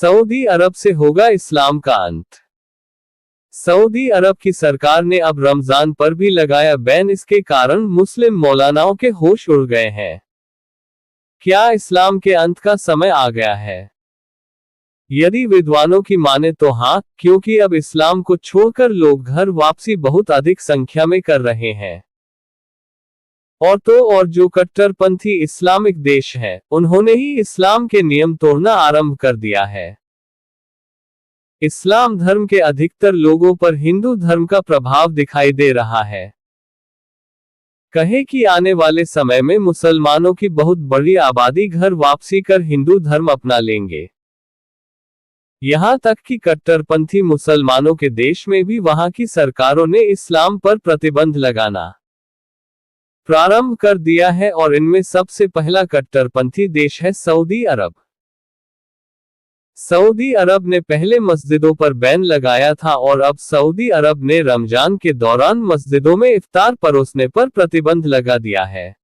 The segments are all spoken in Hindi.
सऊदी अरब से होगा इस्लाम का अंत। सऊदी अरब की सरकार ने अब रमजान पर भी लगाया बैन। इसके कारण मुस्लिम मौलानाओं के होश उड़ गए हैं। क्या इस्लाम के अंत का समय आ गया है? यदि विद्वानों की माने तो हाँ, क्योंकि अब इस्लाम को छोड़कर लोग घर वापसी बहुत अधिक संख्या में कर रहे हैं। और तो और जो कट्टरपंथी इस्लामिक देश हैं, उन्होंने ही इस्लाम के नियम तोड़ना आरंभ कर दिया है। इस्लाम धर्म के अधिकतर लोगों पर हिंदू धर्म का प्रभाव दिखाई दे रहा है। कहे कि आने वाले समय में मुसलमानों की बहुत बड़ी आबादी घर वापसी कर हिंदू धर्म अपना लेंगे। यहां तक कि कट्टरपंथी मुसलमानों के देश में भी वहां की सरकारों ने इस्लाम पर प्रतिबंध लगाना प्रारंभ कर दिया है, और इनमें सबसे पहला कट्टरपंथी देश है सऊदी अरब। सऊदी अरब ने पहले मस्जिदों पर बैन लगाया था, और अब सऊदी अरब ने रमजान के दौरान मस्जिदों में इफ्तार परोसने पर प्रतिबंध लगा दिया है।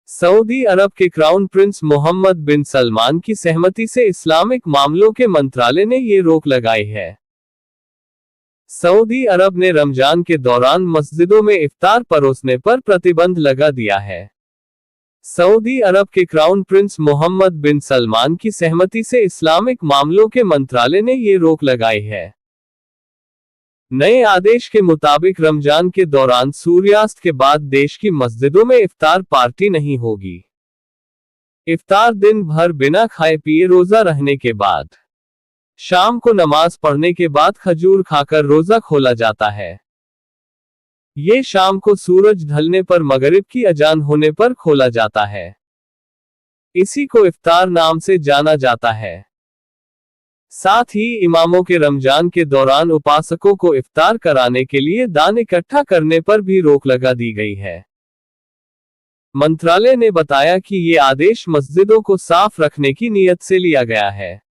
सऊदी अरब के क्राउन प्रिंस मोहम्मद बिन सलमान की सहमति से इस्लामिक मामलों के मंत्रालय ने ये रोक लगाई है। सऊदी अरब ने रमजान के दौरान मस्जिदों में इफ्तार परोसने पर प्रतिबंध लगा दिया है। सऊदी अरब के क्राउन प्रिंस मोहम्मद बिन सलमान की सहमति से इस्लामिक मामलों के मंत्रालय ने ये रोक लगाई है। नए आदेश के मुताबिक रमजान के दौरान सूर्यास्त के बाद देश की मस्जिदों में इफ्तार पार्टी नहीं होगी। इफ्तार दिन भर बिना खाए पिए रोजा रहने के बाद शाम को नमाज पढ़ने के बाद खजूर खाकर रोजा खोला जाता है। ये शाम को सूरज ढलने पर मगरिब की अजान होने पर खोला जाता है। इसी को इफ्तार नाम से जाना जाता है। साथ ही इमामों के रमजान के दौरान उपासकों को इफ्तार कराने के लिए दान इकट्ठा करने पर भी रोक लगा दी गई है। मंत्रालय ने बताया कि ये आदेश मस्जिदों को साफ रखने की नीयत से लिया गया है।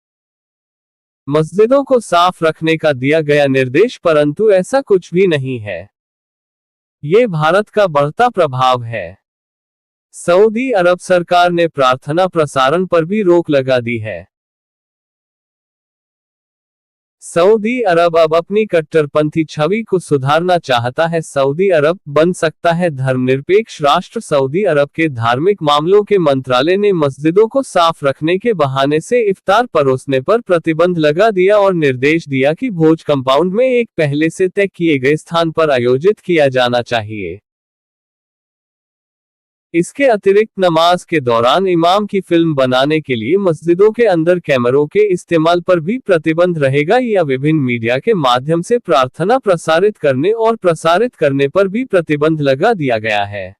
मस्जिदों को साफ रखने का दिया गया निर्देश, परंतु ऐसा कुछ भी नहीं है। ये भारत का बढ़ता प्रभाव है। सऊदी अरब सरकार ने प्रार्थना प्रसारण पर भी रोक लगा दी है। सऊदी अरब अब अपनी कट्टरपंथी छवि को सुधारना चाहता है। सऊदी अरब बन सकता है धर्मनिरपेक्ष राष्ट्र। सऊदी अरब के धार्मिक मामलों के मंत्रालय ने मस्जिदों को साफ रखने के बहाने से इफ्तार परोसने पर प्रतिबंध लगा दिया और निर्देश दिया कि भोज कंपाउंड में एक पहले से तय किए गए स्थान पर आयोजित किया जाना चाहिए। इसके अतिरिक्त नमाज के दौरान इमाम की फिल्म बनाने के लिए मस्जिदों के अंदर कैमरों के इस्तेमाल पर भी प्रतिबंध रहेगा, या विभिन्न मीडिया के माध्यम से प्रार्थना प्रसारित करने और प्रसारित करने पर भी प्रतिबंध लगा दिया गया है।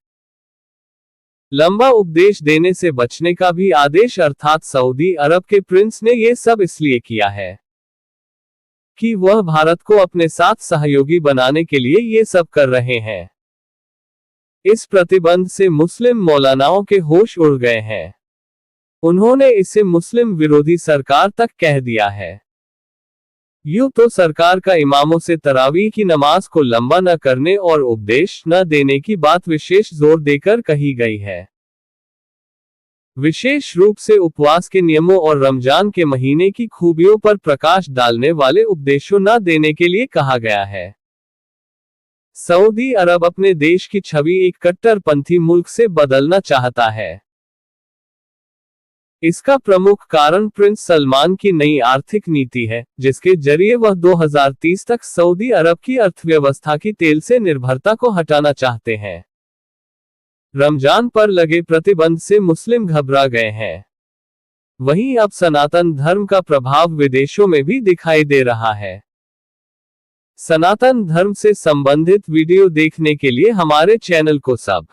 लंबा उपदेश देने से बचने का भी आदेश, अर्थात सऊदी अरब के प्रिंस ने ये सब इसलिए किया है कि वह भारत को अपने साथ सहयोगी बनाने के लिए ये सब कर रहे हैं। इस प्रतिबंध से मुस्लिम मौलानाओं के होश उड़ गए हैं। उन्होंने इसे मुस्लिम विरोधी सरकार तक कह दिया है। यूं तो सरकार का इमामों से तरावीह की नमाज को लंबा न करने और उपदेश न देने की बात विशेष जोर देकर कही गई है। विशेष रूप से उपवास के नियमों और रमजान के महीने की खूबियों पर प्रकाश डालने वाले उपदेशों न देने के लिए कहा गया है। सऊदी अरब अपने देश की छवि एक कट्टरपंथी मुल्क से बदलना चाहता है। इसका प्रमुख कारण प्रिंस सलमान की नई आर्थिक नीति है, जिसके जरिए वह 2030 तक सऊदी अरब की अर्थव्यवस्था की तेल से निर्भरता को हटाना चाहते हैं। रमजान पर लगे प्रतिबंध से मुस्लिम घबरा गए हैं। वहीं अब सनातन धर्म का प्रभाव विदेशों में भी दिखाई दे रहा है। सनातन धर्म से संबंधित वीडियो देखने के लिए हमारे चैनल को सब्सक्राइब